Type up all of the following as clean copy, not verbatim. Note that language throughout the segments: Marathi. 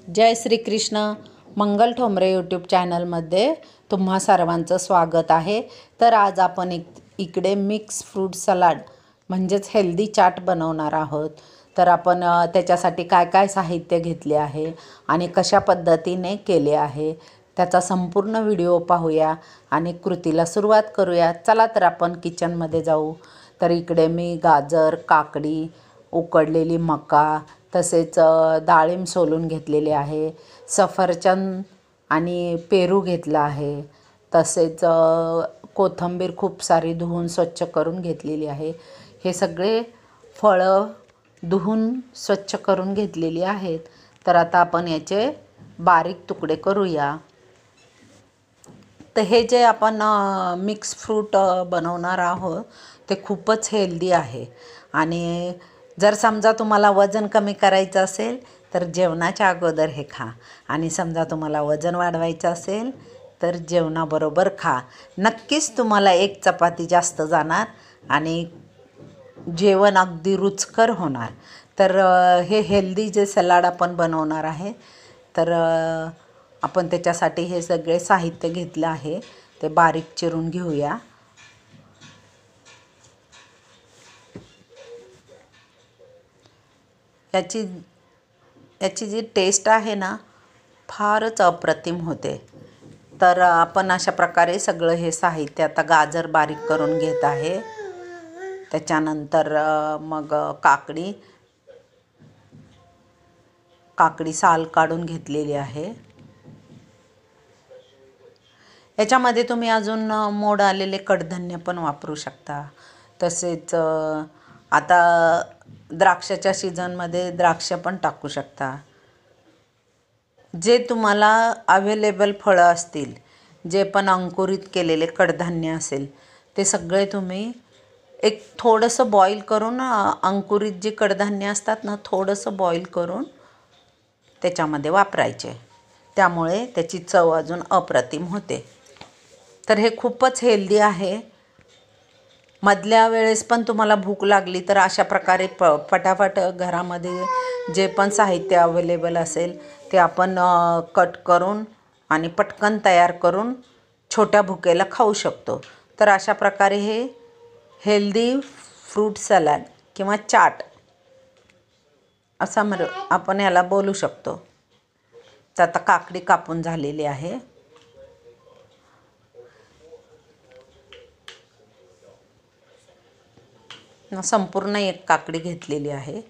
जय श्री कृष्ण. मंगल ठोंबरे यूट्यूब चॅनलमध्ये तुम्हा सर्वांचं स्वागत आहे. तर आज आपण इकडे मिक्स फ्रूट सलाड म्हणजेच हेल्दी चाट बनवणार आहोत. तर आपण त्याच्यासाठी काय काय साहित्य घेतले आहे आणि कशा पद्धतीने केले आहे त्याचा संपूर्ण व्हिडिओ पाहूया आणि कृतीला सुरुवात करूया. चला तर आपण किचनमध्ये जाऊ. तर इकडे मी गाजर, काकडी, उकडलेली मका, तसेच डाळिंब सोलून घेतलेले आहे, सफरचंद आणि पेरू घेतला आहे, तसेच कोथिंबीर खूप सारी धुवून स्वच्छ करून घेतलेली आहे. हे सगळे फळं धुवून स्वच्छ करून घेतलेली आहेत. तर आता आपण याचे बारीक तुकडे करूया. तर हे जे आपण मिक्स फ्रूट बनवणार आहोत ते खूपच हेल्दी आहे. आणि जर समजा तुम्हाला वजन कमी करायचं असेल तर जेवणाच्या अगोदर हे खा, आणि समजा तुम्हाला वजन वाढवायचं असेल तर जेवणाबरोबर खा. नक्कीच तुम्हाला एक चपाती जास्त जाणार आणि जेवण अगदी रुचकर होणार. तर हे हेल्दी जे सलाड आपण बनवणार आहे, तर आपण त्याच्यासाठी हे सगळे साहित्य घेतलं आहे ते बारीक चिरून घेऊया. याची जी टेस्ट आहे ना, फारच अप्रतिम होते. तर आपण अशा प्रकारे सगळं हे साहित्य, आता गाजर बारीक करून घेत आहे, त्याच्यानंतर मग काकडी साल काढून घेतलेली आहे. याच्यामध्ये तुम्ही अजून मोड आलेले कडधान्य पण वापरू शकता. तसेच आता द्राक्षाच्या सीझनमध्ये द्राक्ष पण टाकू शकता. जे तुम्हाला अवेलेबल फळं असतील, जे पण अंकुरित केलेले कडधान्य असेल, ते सगळे तुम्ही एक थोडंसं बॉईल करून, अंकुरित जे कडधान्य असतात ना, थोडंसं बॉईल करून त्याच्यामध्ये वापरायचे. त्यामुळे त्याची चव अजून अप्रतिम होते. तर हे खूपच हेल्दी आहे. मधल्या वेळेस पण तुम्हाला भूक लागली तर अशा प्रकारे पटापट घरामध्ये जे पण साहित्य अवेलेबल असेल ते आपण कट करून आणि पटकन तयार करून छोट्या भुकेला खाऊ शकतो. तर अशा प्रकारे हे हेल्दी फ्रूट सलाड किंवा चाट असं आपण याला बोलू शकतो. तर आता काकडी कापून झालेली आहे. संपूर्ण एक काकडी घेतलेली आहे.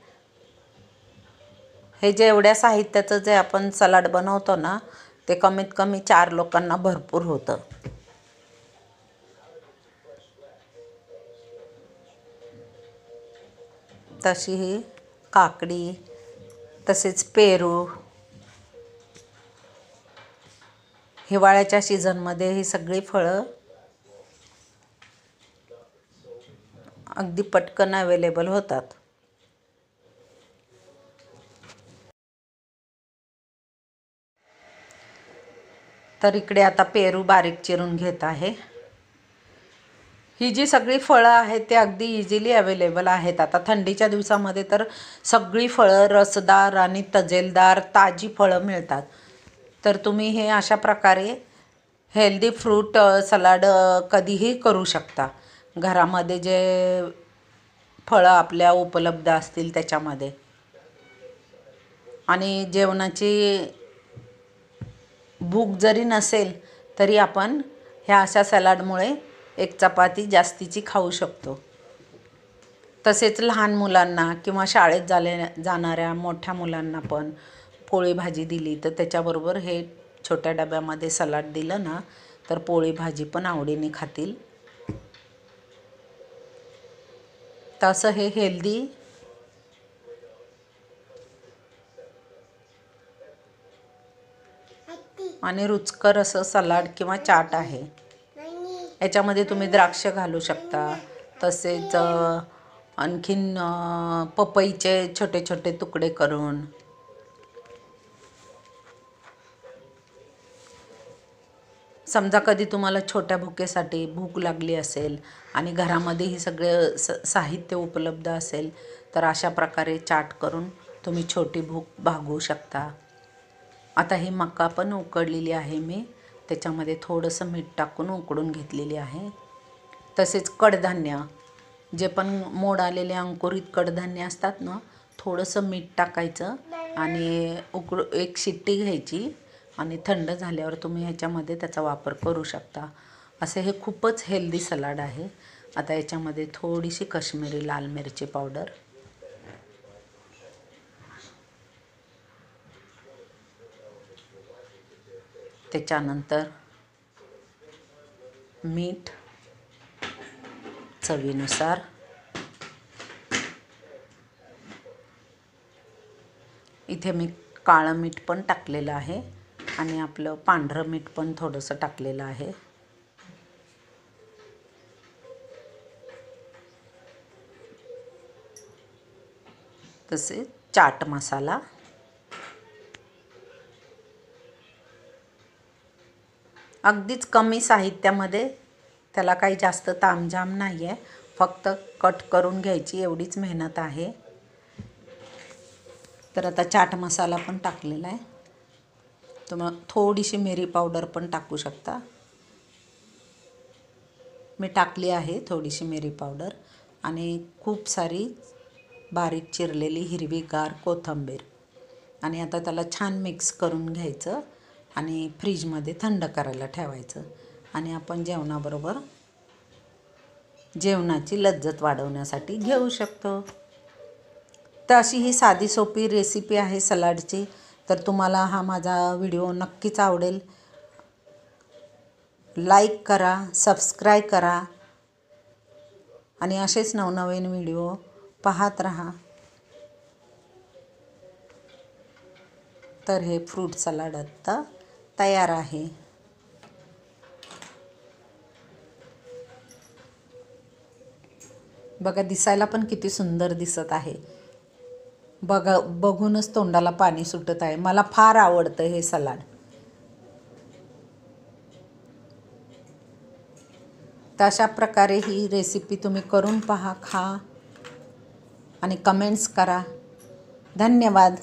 हे जे एवढ्या साहित्याचं जे आपण सलाड बनवतो ना, ते कमीत कमी 4 लोकांना भरपूर होतं. तशी ही काकडी, तसेच पेरू, हिवाळ्याच्या सीझनमध्ये ही सगळी फळं अगदी पटकन अवेलेबल होतात. तर इकडे आता पेरू बारीक चिरून घेत आहे. ही जी सगळी फळं आहेत ते अगदी इझिली अवेलेबल आहेत. आता थंडीच्या दिवसामध्ये तर सगळी फळं रसदार आणि तजेलदार ताजी फळं मिळतात. तर तुम्ही हे अशा प्रकारे हेल्दी फ्रूट सलाड कधीही करू शकता. घरामध्ये जे फळं आपल्या उपलब्ध असतील त्याच्यामध्ये. आणि जेवणाची भूक जरी नसेल तरी आपण ह्या अशा सलाडमुळे एक चपाती जास्तीची खाऊ शकतो. तसेच लहान मुलांना किंवा शाळेत जाणाऱ्या मोठ्या मुलांना पण पोळी भाजी दिली तर त्याच्याबरोबर हे छोट्या डब्यामध्ये सलाड दिलं ना, तर पोळी भाजी पण आवडीने खातील. तसं हे हेल्दी आणि रुचकर असं सलाड किंवा चाट आहे. याच्यामध्ये तुम्ही द्राक्ष घालू शकता. तसेच आणखीन पपईचे छोटे छोटे तुकडे करून, समजा कधी तुम्हाला छोट्या भुकेसाठी भूक लागली असेल आणि घरामध्ये ही सगळे साहित्य उपलब्ध असेल तर अशा प्रकारे चाट करून तुम्ही छोटी भूक भागवू शकता. आता ही मका पण उकडलेली आहे मी, त्याच्यामध्ये थोडंसं मीठ टाकून उकडून घेतलेली आहे. तसेच कडधान्य, जे पण मोड आलेले अंकुरित कडधान्य असतात ना, थोडंसं मीठ टाकायचं आणि एक शिट्टी घ्यायची आणि थंड झाल्यावर तुम्ही ह्याच्यामध्ये त्याचा वापर करू शकता. असे हे खूपच हेल्दी सलाड आहे. आता याच्यामध्ये थोडीशी काश्मीरी लाल मिरची पावडर, त्याच्यानंतर मीठ चवीनुसार, इथे मी काळं मीठ पण टाकलेलं आहे आणि आपलं पांढरं मीठ पण थोडंसं टाकलेलं आहे. तसे चाट मसाला, अगदीच कमी साहित्यामध्ये, त्याला काही जास्त तामझाम नाही आहे, फक्त कट करून घ्यायची एवढीच मेहनत आहे. तर आता चाट मसाला पण टाकलेला आहे. तुम्ही थोडीशी मिरी पावडर पण टाकू शकता. मी टाकली आहे थोडीशी मिरी पावडर आणि खूप सारी बारीक चिरलेली हिरवीगार कोथिंबीर. आणि आता त्याला छान मिक्स करून घ्यायचं आणि फ्रीजमध्ये थंड करायला ठेवायचं. आणि आपण जेवणाबरोबर जेवणाची लज्जत वाढवण्यासाठी घेऊ शकतो. तर अशी ही साधी सोपी रेसिपी आहे सलाडची. तर तुम्हाला हा माझा व्हिडिओ नक्कीच आवडेल. लाईक करा, सबस्क्राईब करा आणि असेच नवनवीन व्हिडिओ पाहत राहा. तर हे फ्रूट सलाड आता तयार आहे. बघा, दिसायला पण किती सुंदर दिसत आहे. बघूनच तोंडाला पाणी सुटत आहे. मला फार आवडतं हे सलाड. तर अशा प्रकारे ही रेसिपी तुम्ही करून पहा, खा आणि कमेंट्स करा. धन्यवाद.